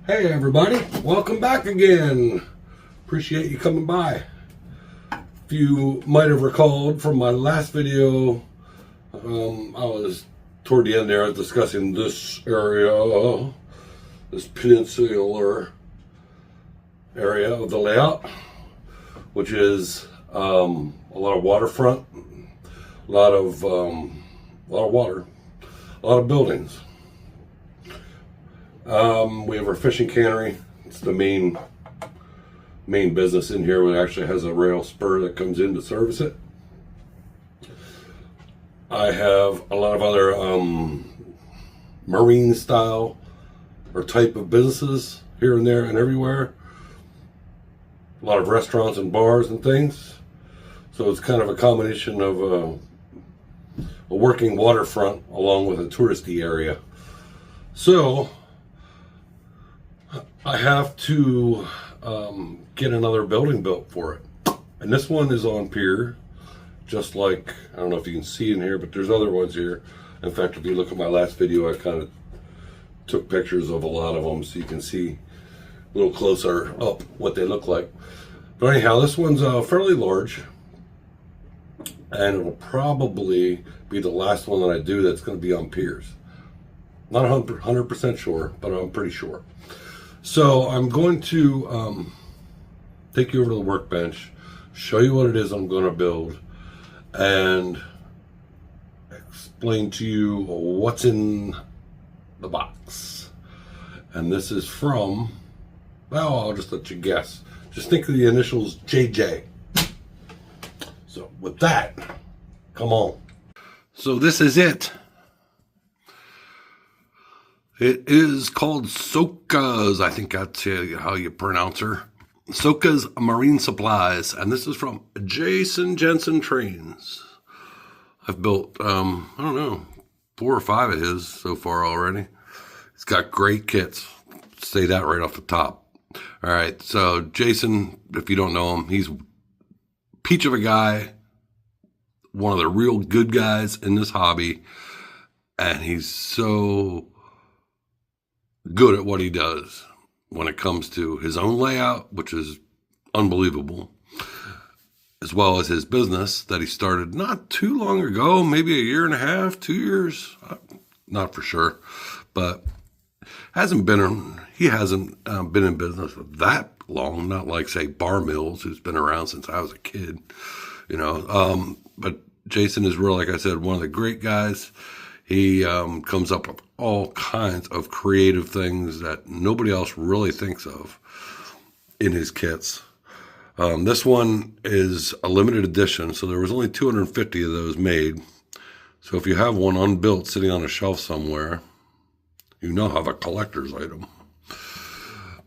Hey everybody, welcome back again. Appreciate you coming by. If you might have recalled from my last video, I was toward the end there, I was discussing this area, this peninsular area of the layout, which is a lot of waterfront, a lot of water, a lot of buildings. We have our fishing cannery. It's the main business in here. It actually has a rail spur that comes in to service it. I have a lot of other marine style or type of businesses here and there and everywhere. A lot of restaurants and bars and things. So it's kind of a combination of a working waterfront along with a touristy area. So I have to get another building built for it. And this one is on Pier, just like, I don't know if you can see in here, but there's other ones here. In fact, if you look at my last video, I kind of took pictures of a lot of them so you can see a little closer up what they look like. But anyhow, this one's fairly large, and it'll probably be the last one that I do that's going to be on Piers. Not 100% sure, but I'm pretty sure. So I'm going to take you over to the workbench, show you what it is I'm going to build, and explain to you what's in the box. And this is from, well, I'll just let you guess. Just think of the initials JJ. So with that, come on. So this is it. It is called Sokha's, I think that's how you pronounce her. Sokha's Marine Supplies, and this is from Jensen Trains. I've built, I don't know, 4 or 5 of his so far already. He's got great kits. Say that right off the top. All right, so Jason, if you don't know him, he's peach of a guy, one of the real good guys in this hobby, and he's so good at what he does when it comes to his own layout, which is unbelievable, as well as his business that he started not too long ago, maybe a year and a half, 2 years, not for sure, but he hasn't been in business that long, not like, say, Bar Mills, who's been around since I was a kid, you know. But Jason is really, like I said, one of the great guys. He comes up with all kinds of creative things that nobody else really thinks of in his kits. This one is a limited edition, so there was only 250 of those made. So if you have one unbuilt sitting on a shelf somewhere, you now have a collector's item.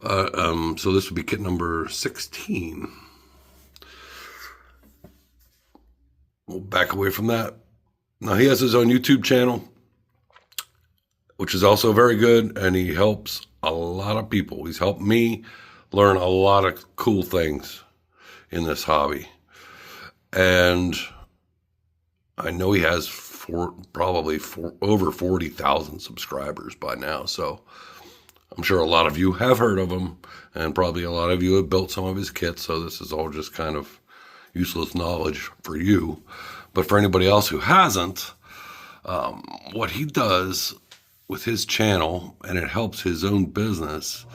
So this would be kit number 16. We'll back away from that. Now he has his own YouTube channel, which is also very good, and he helps a lot of people. He's helped me learn a lot of cool things in this hobby. And I know he has probably over 40,000 subscribers by now, so I'm sure a lot of you have heard of him, and probably a lot of you have built some of his kits, so this is all just kind of useless knowledge for you. But for anybody else who hasn't, what he does with his channel, and it helps his own business,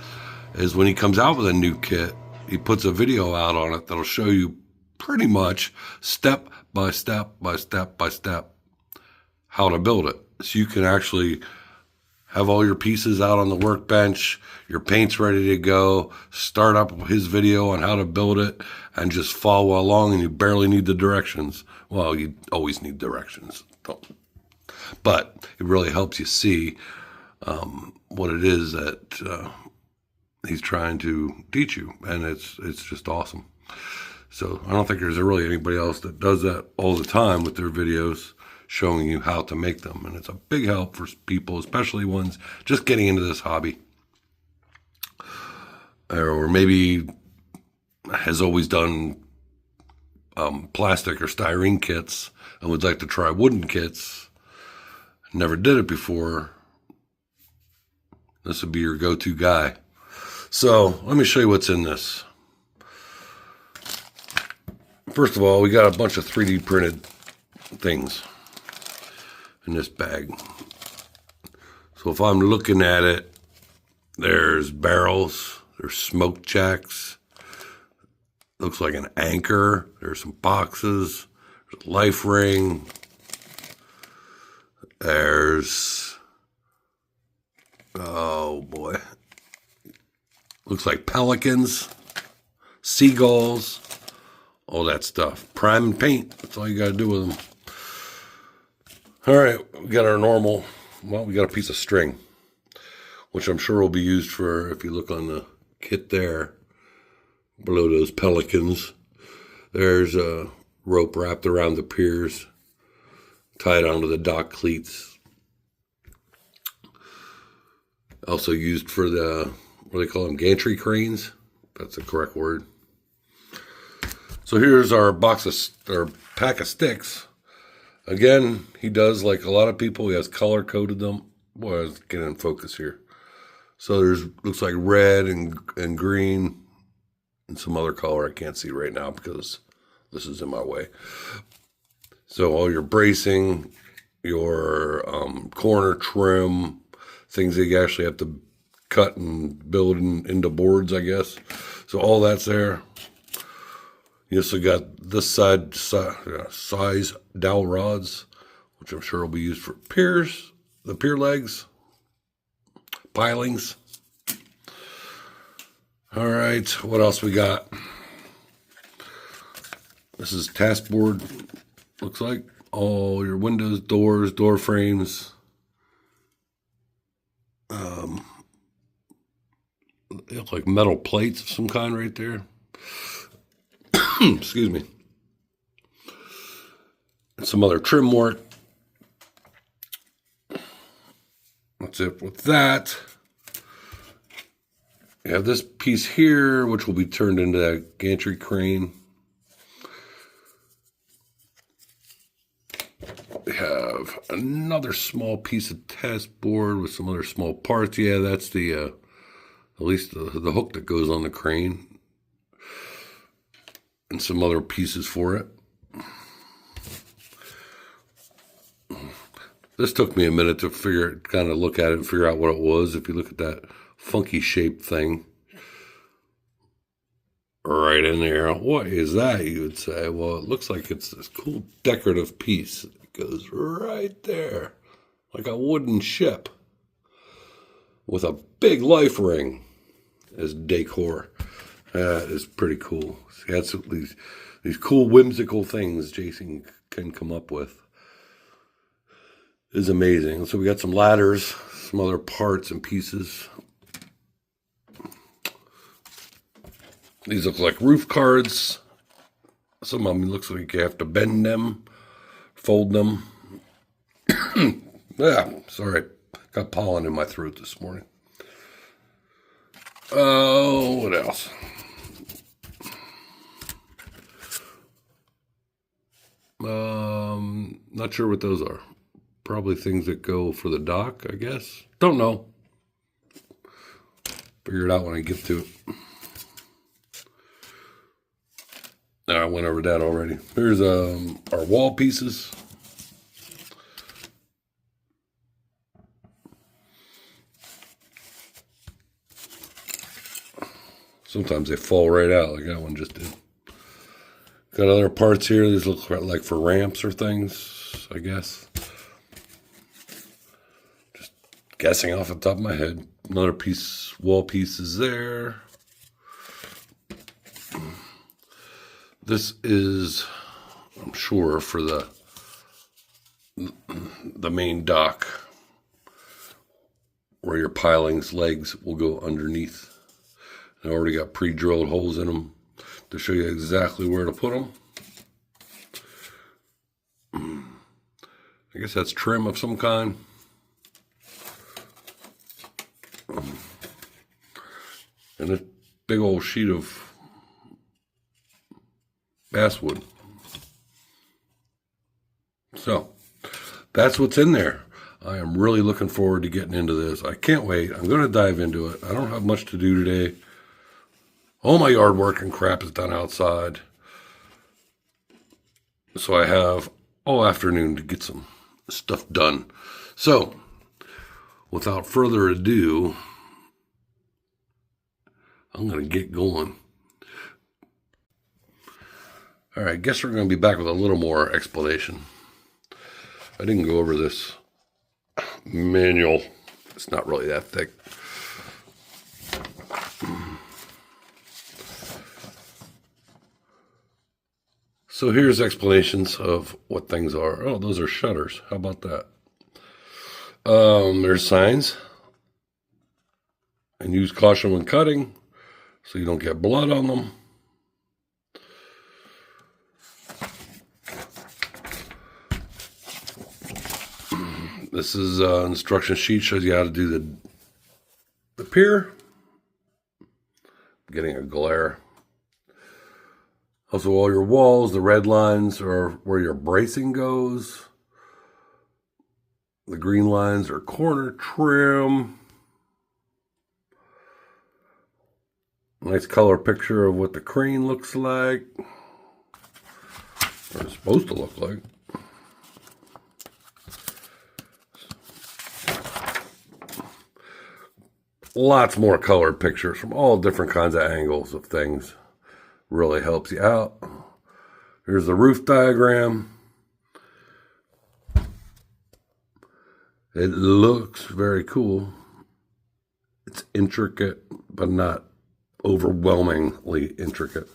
is when he comes out with a new kit, he puts a video out on it that'll show you pretty much step by step by step by step how to build it. So you can actually have all your pieces out on the workbench, your paint's ready to go, start up his video on how to build it, and just follow along, and you barely need the directions. Well, you always need directions. But it really helps you see what it is that he's trying to teach you, and it's just awesome. So I don't think there's really anybody else that does that all the time with their videos, showing you how to make them, and it's a big help for people, especially ones just getting into this hobby, or maybe has always done plastic or styrene kits and would like to try wooden kits, never did it before. This would be your go-to guy. So let me show you what's in this. First of all, we got a bunch of 3D printed things in this bag. So if I'm looking at it, there's barrels, there's smoke jacks, looks like an anchor, there's some boxes, there's a life ring, there's, oh boy, looks like pelicans, seagulls, all that stuff. Prime and paint, that's all you got to do with them. All right, we got our normal, well, we got a piece of string, which I'm sure will be used for, if you look on the kit there, below those pelicans, there's a rope wrapped around the piers, tied onto the dock cleats. Also used for the, what do they call them, gantry cranes? That's the correct word. So here's our pack of sticks. Again, he does like a lot of people. He has color coded them. Boy, I was getting in focus here. So there's looks like red and green and some other color I can't see right now because this is in my way. So all your bracing, your corner trim, things that you actually have to cut and build into boards, I guess. So all that's there. You also got this side size dowel rods, which I'm sure will be used for piers, the pier legs, pilings. All right, what else we got? This is task board, looks like. All your windows, doors, door frames. They look like metal plates of some kind right there. Excuse me. And some other trim work. That's it with that. You have this piece here, which will be turned into that gantry crane. We have another small piece of test board with some other small parts. Yeah, that's the, at least the hook that goes on the crane. And some other pieces for it. This took me a minute to kind of look at it and figure out what it was. If you look at that funky shaped thing right in there, what is that, you would say? Well, it looks like it's this cool decorative piece. It goes right there, like a wooden ship with a big life ring as decor. That is pretty cool. That's these cool whimsical things Jason can come up with. Is amazing. So we got some ladders, some other parts and pieces. These look like roof cards. Some of them looks like you have to bend them, fold them. Yeah, sorry. Got pollen in my throat this morning. Oh, what else? Not sure what those are. Probably things that go for the dock, I guess. Don't know. Figure it out when I get to it. I went over that already. Here's our wall pieces. Sometimes they fall right out, like that one just did. Got other parts here. These look like for ramps or things, I guess. Just guessing off the top of my head. Another piece, wall pieces there. This is, I'm sure, for the main dock, where your pilings legs will go underneath. I already got pre-drilled holes in them to show you exactly where to put them. I guess that's trim of some kind. And a big old sheet of basswood. So, that's what's in there. I am really looking forward to getting into this. I can't wait. I'm going to dive into it. I don't have much to do today. All my yard work and crap is done outside. So I have all afternoon to get some stuff done. So, without further ado, I'm going to get going. All right, I guess we're going to be back with a little more explanation. I didn't go over this manual. It's not really that thick. So here's explanations of what things are. Oh, those are shutters. How about that? There's signs. And use caution when cutting so you don't get blood on them. This is an instruction sheet, shows you how to do the pier. Getting a glare. Also, all your walls, the red lines are where your bracing goes. The green lines are corner trim. Nice color picture of what the crane looks like. Or it's supposed to look like. Lots more colored pictures from all different kinds of angles of things. Really helps you out. Here's the roof diagram. It looks very cool. It's intricate, but not overwhelmingly intricate.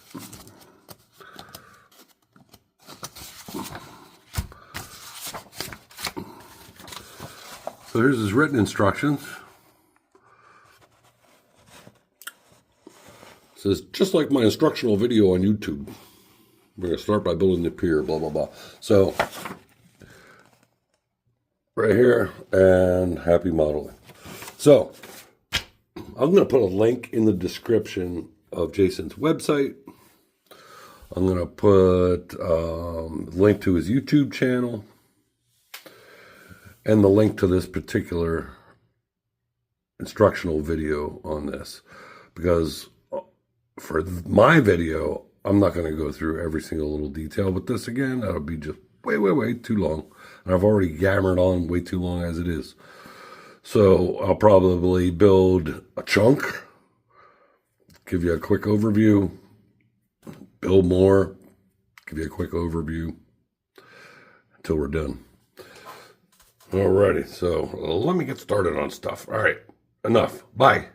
So here's his written instructions. It says, just like my instructional video on YouTube, we're going to start by building the pier, blah, blah, blah. So, right here, and happy modeling. So, I'm going to put a link in the description of Jason's website. I'm going to put a link to his YouTube channel and the link to this particular instructional video on this. Because for my video, I'm not going to go through every single little detail, but this again, that'll be just way too long. And I've already yammered on way too long as it is. So I'll probably build a chunk, give you a quick overview, build more, give you a quick overview until we're done. Alrighty, so let me get started on stuff. All right, enough. Bye.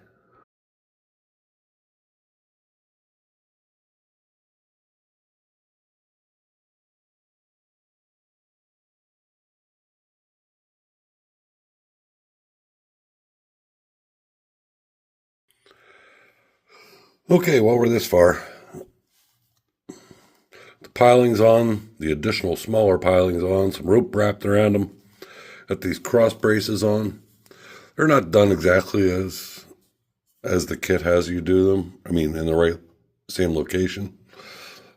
Okay, well, we're this far. The piling's on, the additional smaller piling's on, some rope wrapped around them. Got these cross braces on. They're not done exactly as the kit has you do them. I mean, in the right same location.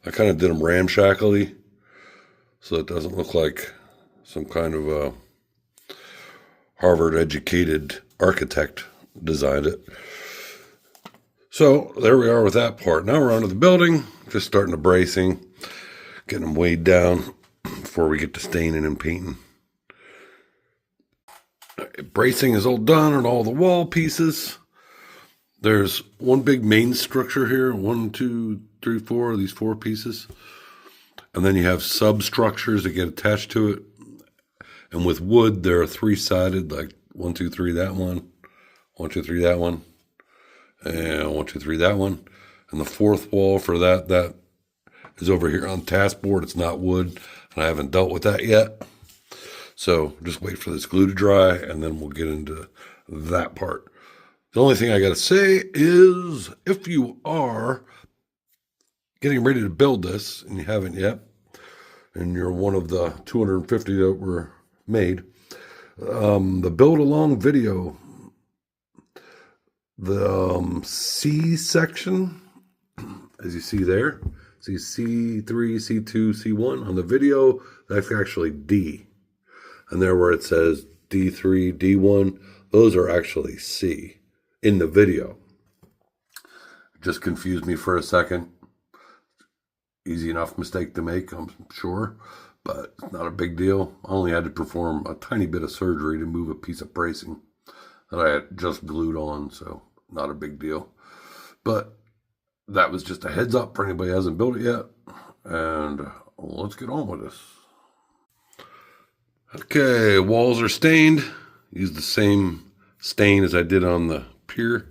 I kind of did them ramshackly, so it doesn't look like some kind of a Harvard-educated architect designed it. So there we are with that part. Now we're onto the building, just starting the bracing, getting them weighed down before we get to staining and painting. Bracing is all done on all the wall pieces. There's one big main structure here, 1, 2, 3, 4, these 4 pieces. And then you have substructures that get attached to it. And with wood, they're 3-sided, like 1, 2, 3, that one, 1, 2, 3, that one. And 1, 2, 3, that one. And the 4th wall for that is over here on task board. It's not wood, and I haven't dealt with that yet. So just wait for this glue to dry, and then we'll get into that part. The only thing I got to say is, if you are getting ready to build this, and you haven't yet, and you're one of the 250 that were made, the build along video, the C section, as you see there, see C3, C2, C1 on the video, that's actually D. And there where it says D3, D1, those are actually C in the video. just confused me for a second. Easy enough mistake to make, I'm sure, but it's not a big deal. I only had to perform a tiny bit of surgery to move a piece of bracing that I had just glued on, so not a big deal. But that was just a heads up for anybody who hasn't built it yet, and let's get on with this. Okay, walls are stained. Use the same stain as I did on the Pier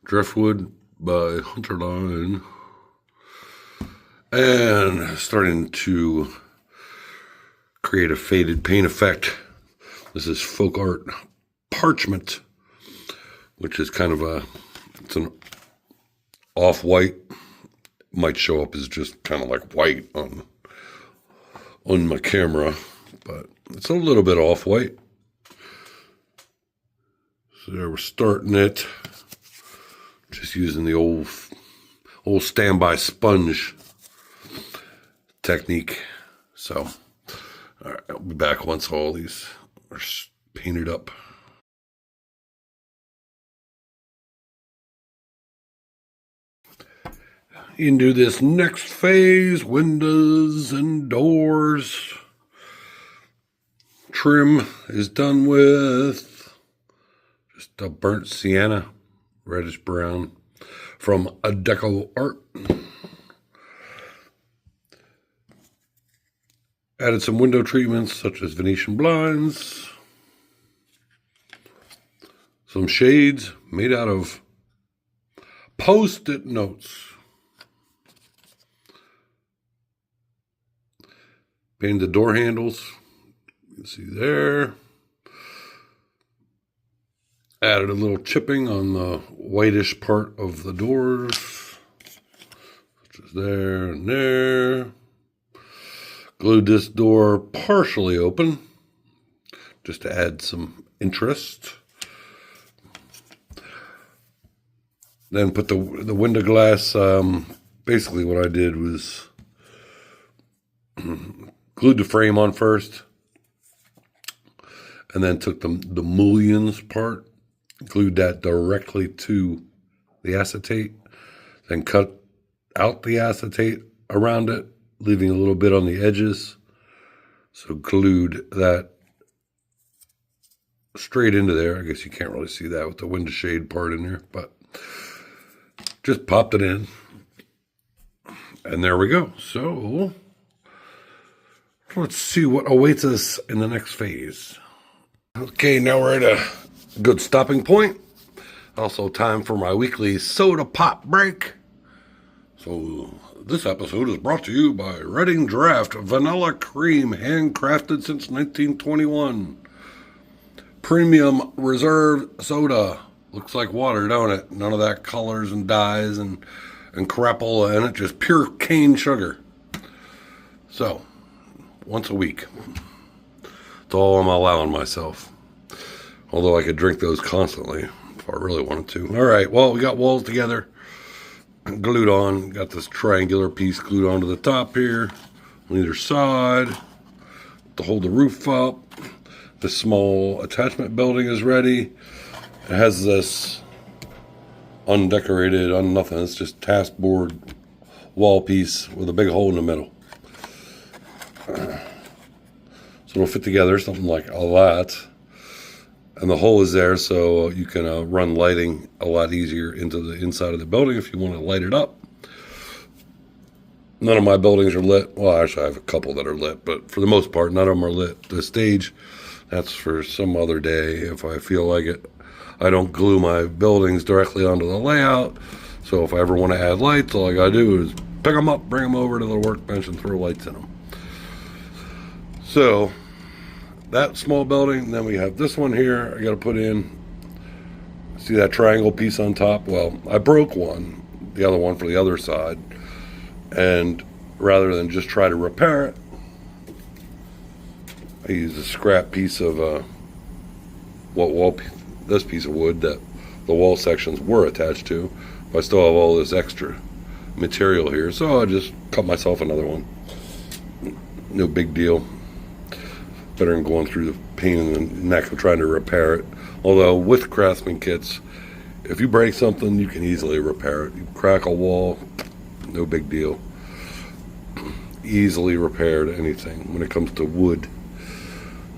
driftwood by Hunterline. And starting to create a faded paint effect. This is folk art parchment, which is kind of it's an off-white. Might show up as just kind of like white on my camera, but it's a little bit off-white. So there we're starting it. Just using the old standby sponge technique. So, all right, I'll be back once all these are painted up. Into this next phase, windows and doors. Trim is done with just a burnt sienna, reddish brown, from Deco Art. Added some window treatments such as Venetian blinds. Some shades made out of Post-it notes. Painted the door handles. You can see there. Added a little chipping on the whitish part of the doors, such as there and there. Glued this door partially open, just to add some interest. Then put the window glass, basically what I did was glued the frame on first, and then took the mullions part, glued that directly to the acetate, then cut out the acetate around it, leaving a little bit on the edges. So glued that straight into there. I guess you can't really see that with the window shade part in there, but just popped it in. And there we go. So let's see what awaits us in the next phase. Okay, now we're at a good stopping point. Also time for my weekly soda pop break. So this episode is brought to you by Reading Draft Vanilla Cream, handcrafted since 1921. Premium Reserve Soda. Looks like water, don't it? None of that colors and dyes and crapola in it. Just pure cane sugar. So, once a week. That's all I'm allowing myself. Although I could drink those constantly if I really wanted to. All right, well, we got walls together. Glued on. Got this triangular piece glued onto the top here. On either side. To hold the roof up. The small attachment building is ready. It has this undecorated, nothing. It's just taskboard wall piece with a big hole in the middle. So it'll fit together, something like a lot. And the hole is there so you can run lighting a lot easier into the inside of the building if you want to light it up. None of my buildings are lit. Well, actually, I have a couple that are lit, but for the most part, none of them are lit. The stage, that's for some other day if I feel like it. I don't glue my buildings directly onto the layout, so if I ever want to add lights, all I gotta do is pick them up, bring them over to the workbench, and throw lights in them. So, that small building, then we have this one here I gotta put in. See that triangle piece on top? Well, I broke one, the other one for the other side, and rather than just try to repair it, I used a scrap piece of this piece of wood that the wall sections were attached to. But I still have all this extra material here, so I just cut myself another one. No big deal. Better than going through the pain in the neck of trying to repair it. Although with Craftsman kits, if you break something, you can easily repair it. You crack a wall, no big deal. Easily repaired anything when it comes to wood.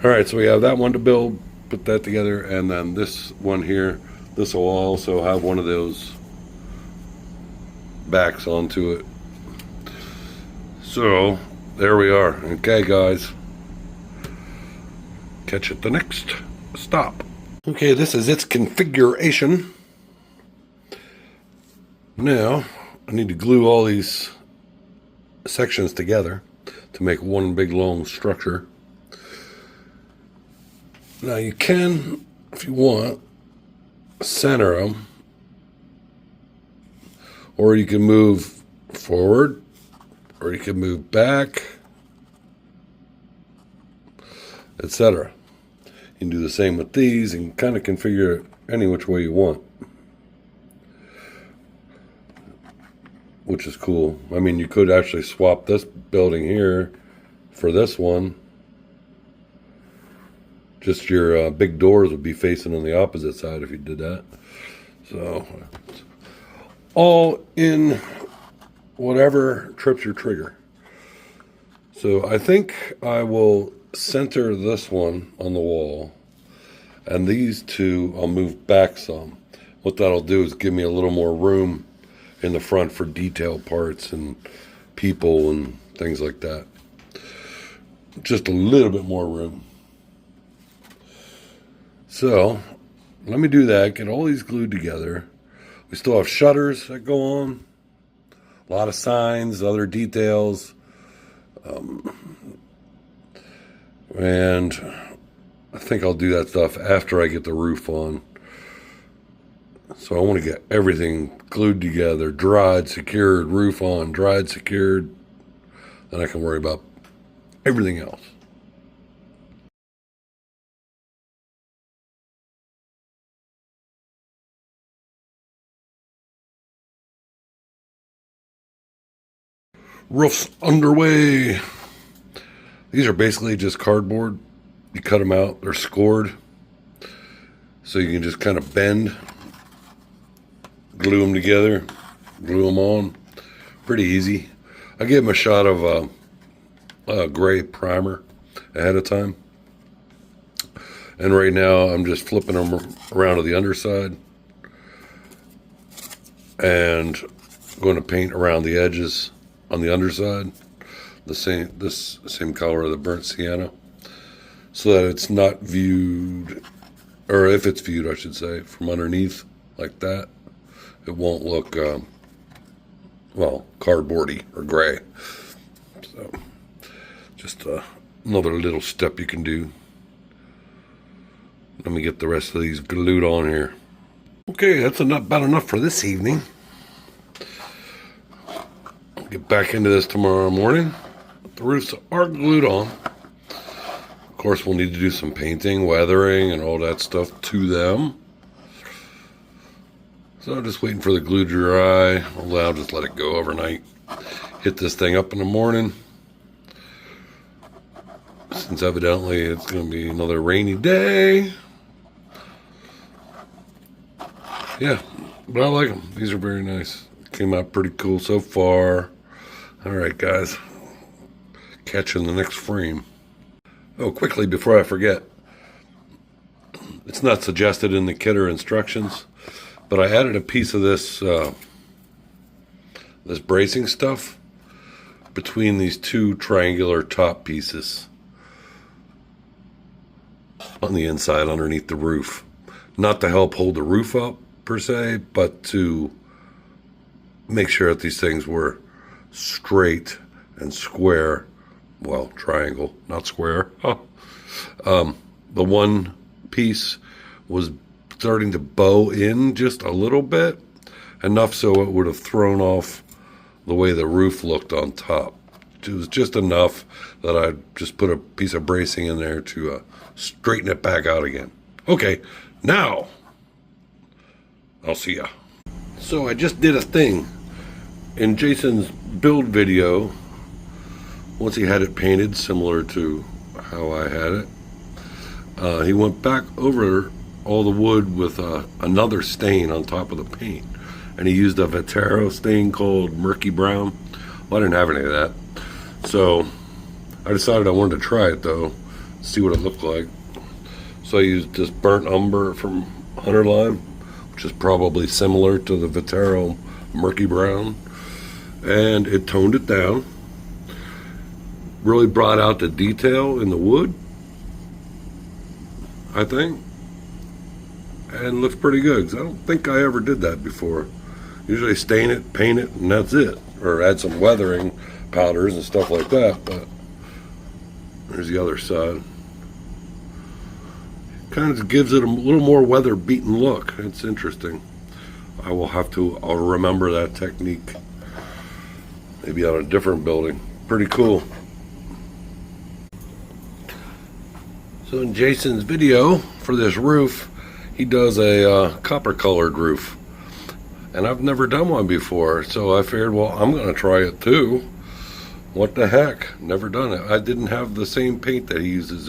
All right, so we have that one to build, put that together, and then this one here, this will also have one of those backs onto it. So there we are. Okay, guys, catch you at the next stop. Okay, this is its configuration. Now I need to glue all these sections together to make one big long structure. Now you can, if you want, center them, or you can move forward, or you can move back, etc. You can do the same with these and kind of configure it any which way you want, which is cool. I mean, you could actually swap this building here for this one. Just your big doors would be facing on the opposite side if you did that. So, all in whatever trips your trigger. So I think I will center this one on the wall, and these two I'll move back some. What that'll do is give me a little more room in the front for detail parts and people and things like that. Just a little bit more room. So let me do that, get all these glued together. We still have shutters that go on, a lot of signs, other details, and I think I'll do that stuff after I get the roof on. So I want to get everything glued together, dried, secured, roof on, dried, secured, then I can worry about everything else. Roof's underway. These are basically just cardboard. You cut them out, they're scored. So you can just kind of bend, glue them together, glue them on. Pretty easy. I gave them a shot of a gray primer ahead of time. And right now I'm just flipping them around to the underside and going to paint around the edges on the underside, this same color of the burnt sienna, so that it's not viewed, or if it's viewed, I should say, from underneath like that, it won't look, well, cardboardy or gray. So, just another little step you can do. Let me get the rest of these glued on here. Okay, that's about enough for this evening. Get back into this tomorrow morning. The roofs are glued on. Of course, we'll need to do some painting, weathering, and all that stuff to them. So I'm just waiting for the glue to dry. I'll just let it go overnight. Hit this thing up in the morning, since evidently it's going to be another rainy day. Yeah, but I like them. These are very nice. Came out pretty cool so far. All right, guys. Catch you in the next frame. Oh, quickly, before I forget. It's not suggested in the kit or instructions, but I added a piece of this this bracing stuff between these two triangular top pieces on the inside underneath the roof. Not to help hold the roof up, per se, but to make sure that these things were straight and square. Well, triangle, not square. The one piece was starting to bow in just a little bit, enough so it would have thrown off the way the roof looked on top. It was just enough that I just put a piece of bracing in there to straighten it back out again. Okay, now I'll see ya. So I just did a thing in Jason's build video. Once he had it painted similar to how I had it, he went back over all the wood with another stain on top of the paint. And he used a Vetero stain called Murky Brown. Well, I didn't have any of that. So I decided I wanted to try it though, see what it looked like. So I used this burnt umber from Hunter Lime, which is probably similar to the Vetero Murky Brown. And it toned it down. Really brought out the detail in the wood, I think. And looks pretty good, because I don't think I ever did that before. Usually stain it, paint it, and that's it. Or add some weathering powders and stuff like that, but there's the other side. Kind of gives it a little more weather-beaten look. It's interesting. I'll remember that technique. Maybe on a different building. Pretty cool. So in Jason's video for this roof, he does a copper colored roof. And I've never done one before, so I figured, well, I'm going to try it too. What the heck? Never done it. I didn't have the same paint that he uses.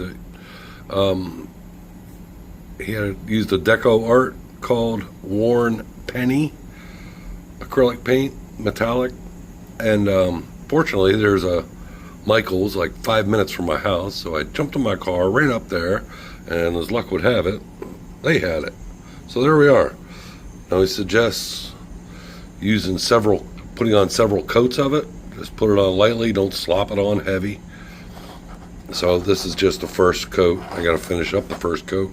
He had used a deco art called Worn Penny acrylic paint, metallic. And fortunately, there's a Michael's like 5 minutes from my house, so I jumped in my car, ran up there, and as luck would have it, they had it. So there we are. Now he suggests putting on several coats of it. Just put it on lightly, don't slop it on heavy. So this is just the first coat. I gotta finish up the first coat.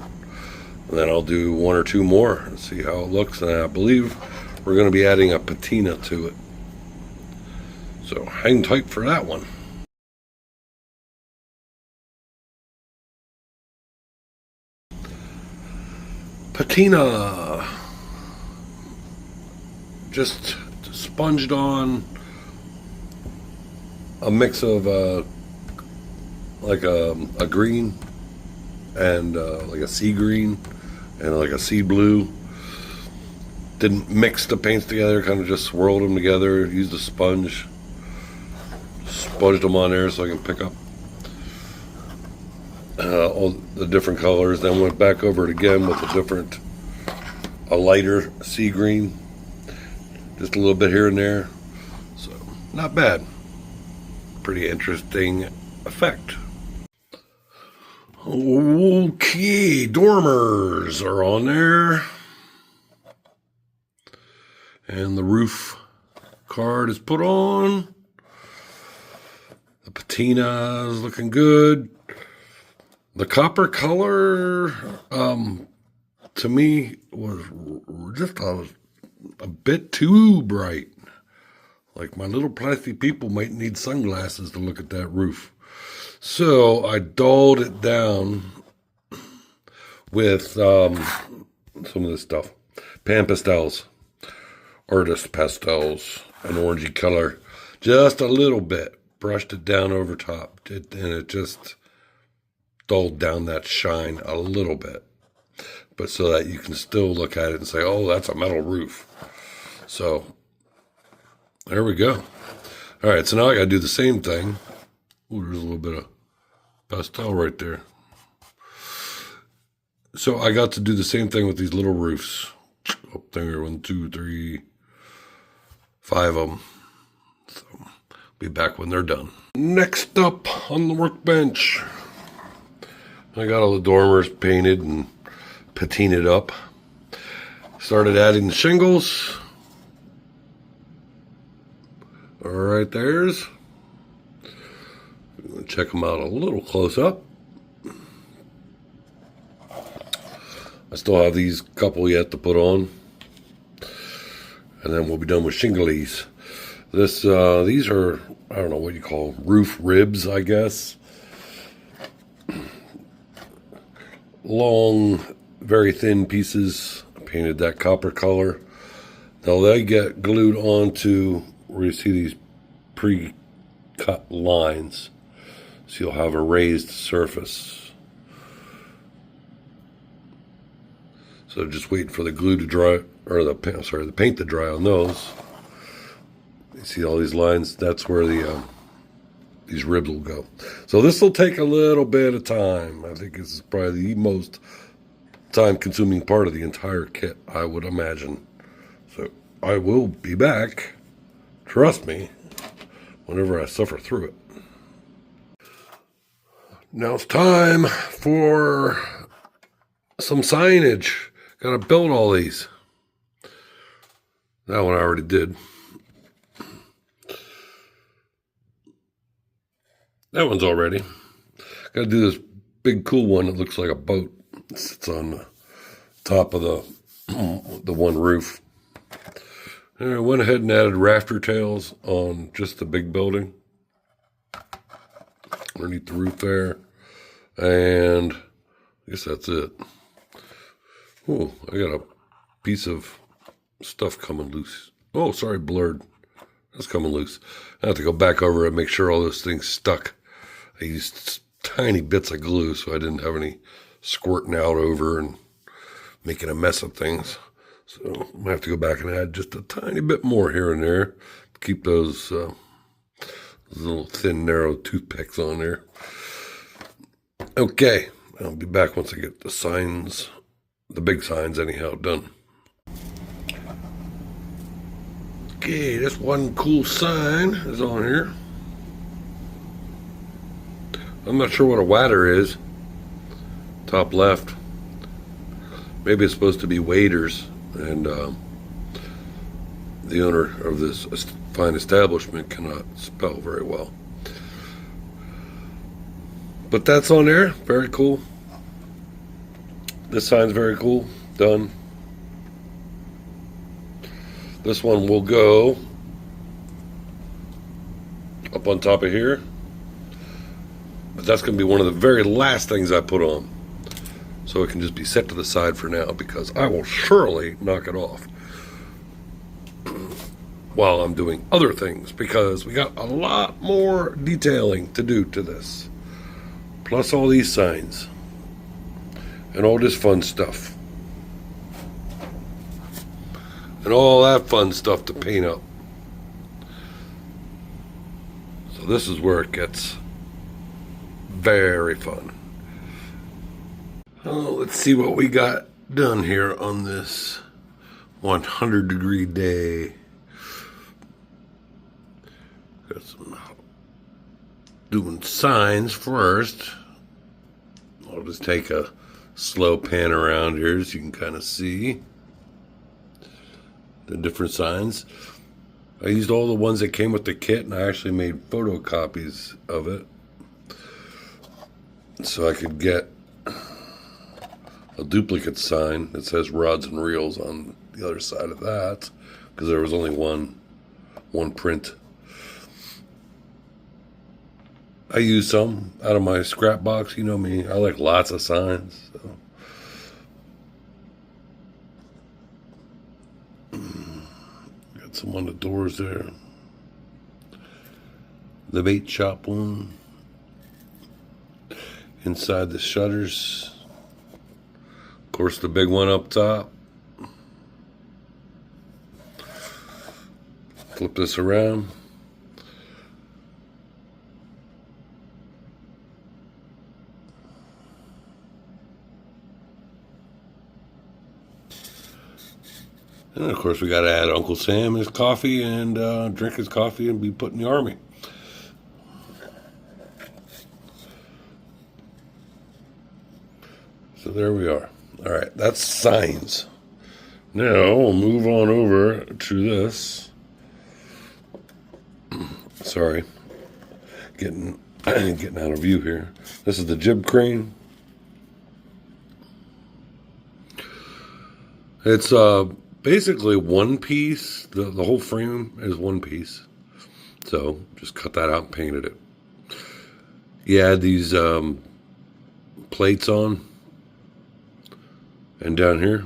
And then I'll do one or two more and see how it looks. And I believe we're gonna be adding a patina to it. So hang tight for that one. Patina. Just sponged on a mix of like a green and like a sea green and like a sea blue. Didn't mix the paints together, kind of just swirled them together, used a sponge, sponged them on there so I can pick up all the different colors. Then went back over it again with a lighter sea green, just a little bit here and there. So not bad. Pretty interesting effect. Okay, dormers are on there. And the roof card is put on. The patina is looking good. The copper color, to me, was just a bit too bright. Like my little plastic people might need sunglasses to look at that roof. So I dulled it down with some of this stuff. Pan pastels, artist pastels, an orangey color. Just a little bit. Brushed it down over top. And it just dulled down that shine a little bit. But so that you can still look at it and say, oh, that's a metal roof. So there we go. All right, so now I got to do the same thing. Ooh, there's a little bit of pastel right there. So I got to do the same thing with these little roofs. Up there, 1, 2, 3, 5 of them. So be back when they're done. Next up on the workbench, I got all the dormers painted and patinaed up. Started adding the shingles. All right, there's. Check them out a little close up. I still have these couple yet to put on, and then we'll be done with shinglies. These are, I don't know what you call them, roof ribs, I guess. Long, very thin pieces. I painted that copper color. Now they get glued onto where you see these pre-cut lines, so you'll have a raised surface. So just waiting for the glue to dry, or the paint to dry on those. You see all these lines? That's where these ribs will go. So this will take a little bit of time. I think this is probably the most time-consuming part of the entire kit, I would imagine. So I will be back, trust me, whenever I suffer through it. Now it's time for some signage. Got to build all these. That one I already did. That one's already. Got to do this big cool one that looks like a boat. It sits on the top of the one roof. And I went ahead and added rafter tails on just the big building underneath the roof there. And I guess that's it. Oh, I got a piece of stuff coming loose. Oh, sorry, blurred. That's coming loose. I have to go back over and make sure all those things stuck. I used tiny bits of glue so I didn't have any squirting out over and making a mess of things. So I'm gonna have to go back and add just a tiny bit more here and there to keep those little thin, narrow toothpicks on there. Okay, I'll be back once I get the signs, the big signs anyhow, done. Okay, this one cool sign is on here. I'm not sure what a wadder is. Top left. Maybe it's supposed to be waders, and the owner of this fine establishment cannot spell very well. But that's on there. Very cool. This sign's very cool. Done. This one will go up on top of here. But that's going to be one of the very last things I put on. So it can just be set to the side for now, because I will surely knock it off while I'm doing other things, because we got a lot more detailing to do to this. Plus all these signs and all this fun stuff. And all that fun stuff to paint up. So this is where it gets very fun. Oh, let's see what we got done here on this 100-degree day. Got some doing signs first. I'll just take a slow pan around here so you can kind of see the different signs. I used all the ones that came with the kit, and I actually made photocopies of it so I could get a duplicate sign that says rods and reels on the other side of that, because there was only one print. I used some out of my scrap box. You know me, I like lots of signs. So. Got some on the doors there. The bait shop one. Inside the shutters. Of course, the big one up top. Flip this around. And of course, we got to add Uncle Sam his coffee and drink his coffee and be put in the army. So there we are. All right, that's signs. Now we'll move on over to this. Sorry, getting out of view here. This is the jib crane. It's basically one piece. The whole frame is one piece. So just cut that out and painted it. You add these plates on. And down here,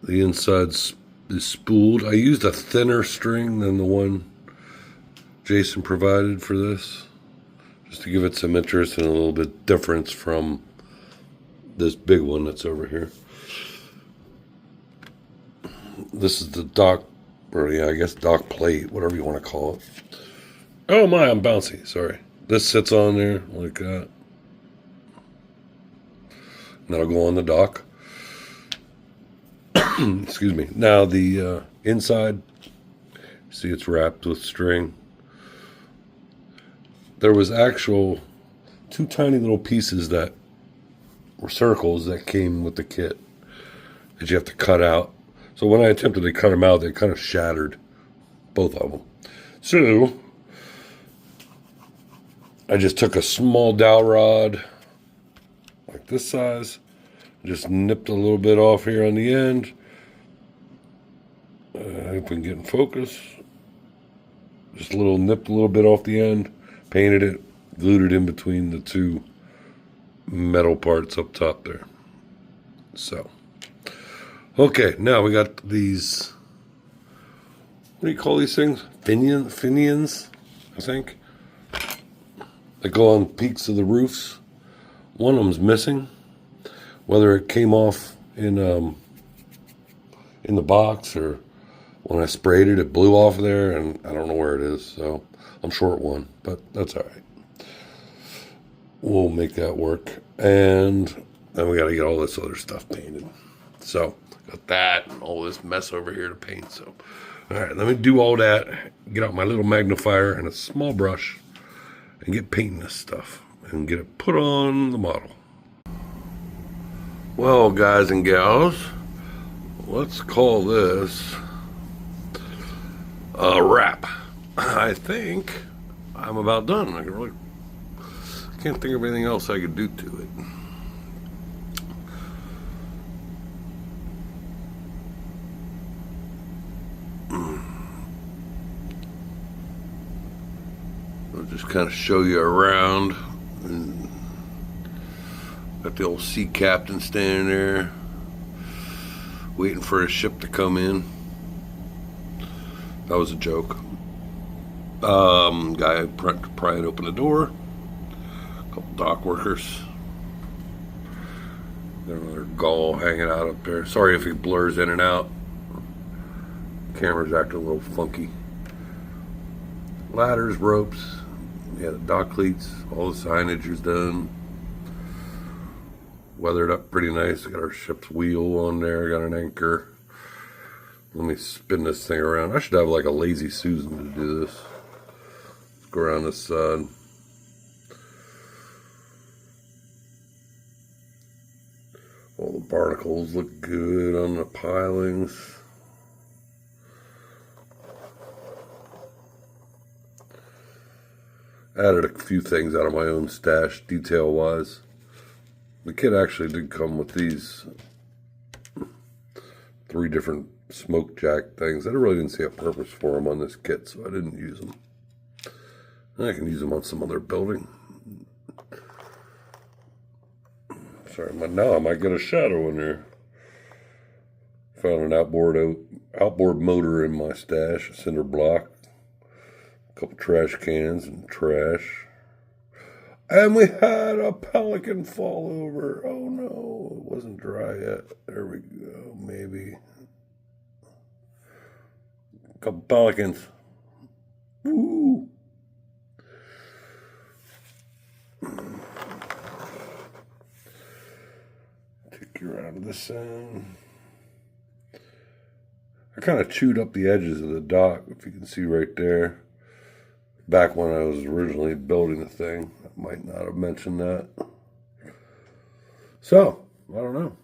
the inside is spooled. I used a thinner string than the one Jason provided for this, just to give it some interest and a little bit difference from this big one that's over here. This is the dock, or yeah, I guess dock plate, whatever you want to call it. Oh my, I'm bouncy, sorry. This sits on there like that. That'll go on the dock. Excuse me. Now the inside, see it's wrapped with string. There was actual 2 tiny little pieces that were circles that came with the kit that you have to cut out. So when I attempted to cut them out, they kind of shattered, both of them. So I just took a small dowel rod, like this size, just nipped a little bit off here on the end. I hope we can get in focus. Just nipped a little bit off the end, painted it, glued it in between the 2 metal parts up top there. So, okay, now we got these, what do you call these things? Finions, I think. They go on peaks of the roofs. One of them's missing. Whether it came off in the box or when I sprayed it, it blew off there, and I don't know where it is. So I'm short one, but that's all right. We'll make that work. And then we got to get all this other stuff painted. So got that and all this mess over here to paint. So, all right, let me do all that. Get out my little magnifier and a small brush and get painting this stuff and get it put on the model. Well, guys and gals, let's call this a wrap. I think I'm about done. I can't think of anything else I could do to it. I'll just kind of show you around. And got the old sea captain standing there, waiting for his ship to come in. That was a joke. Guy prying open the door. A couple dock workers. Got another gull hanging out up there. Sorry if he blurs in and out. Camera's acting a little funky. Ladders, ropes. Yeah, the dock cleats. All the signage is done. Weathered up pretty nice. Got our ship's wheel on there. Got an anchor. Let me spin this thing around. I should have like a lazy Susan to do this. Let's go around this side. All the barnacles look good on the pilings. Added a few things out of my own stash, detail-wise. The kit actually did come with these 3 different smoke jack things. I really didn't see a purpose for them on this kit, so I didn't use them. I can use them on some other building. Sorry, now I might get a shadow in there. Found an outboard motor in my stash, a cinder block, a couple trash cans and trash. And we had a pelican fall over. Oh no, it wasn't dry yet. There we go, maybe. A couple pelicans. Woo! Take you out of this end. I kind of chewed up the edges of the dock, if you can see right there. Back when I was originally building the thing. I might not have mentioned that. So, I don't know.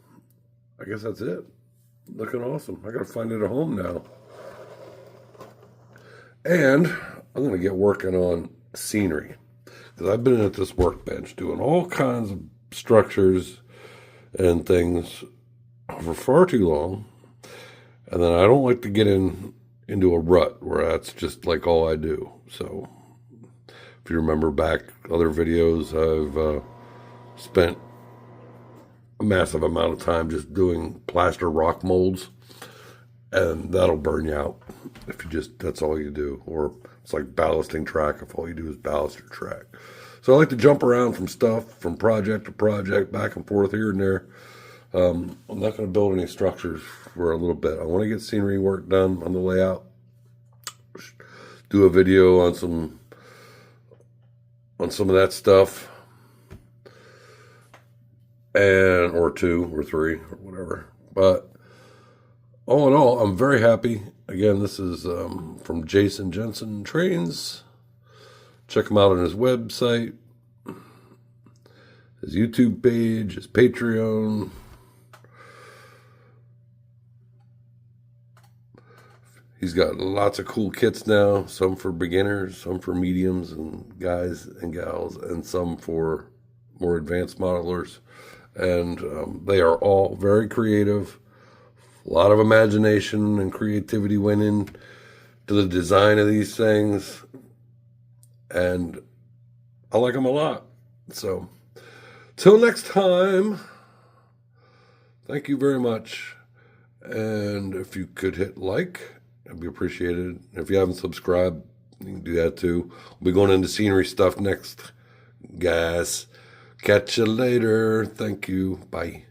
I guess that's it. Looking awesome. I gotta find it a home now. And I'm gonna get working on scenery. Because I've been at this workbench doing all kinds of structures and things for far too long. And then I don't like to get into a rut where that's just like all I do. So if you remember back other videos, I've spent a massive amount of time just doing plaster rock molds, and that'll burn you out if you just, that's all you do. Or it's like ballasting track if all you do is ballast your track. So I like to jump around from project to project, back and forth here and there. I'm not going to build any structures for a little bit. I want to get scenery work done on the layout. Do a video on some of that stuff. and or 2 or 3 or whatever. But all in all, I'm very happy. Again, this is from Jensen Trains. Check him out on his website, his YouTube page, his Patreon. He's got lots of cool kits now, some for beginners, some for mediums and guys and gals, and some for more advanced modelers. And they are all very creative. A lot of imagination and creativity went in to the design of these things. And I like them a lot. So, till next time, thank you very much. And if you could hit like, I'd be appreciated. If you haven't subscribed, you can do that too. We'll be going into scenery stuff next, guys. Catch you later. Thank you. Bye.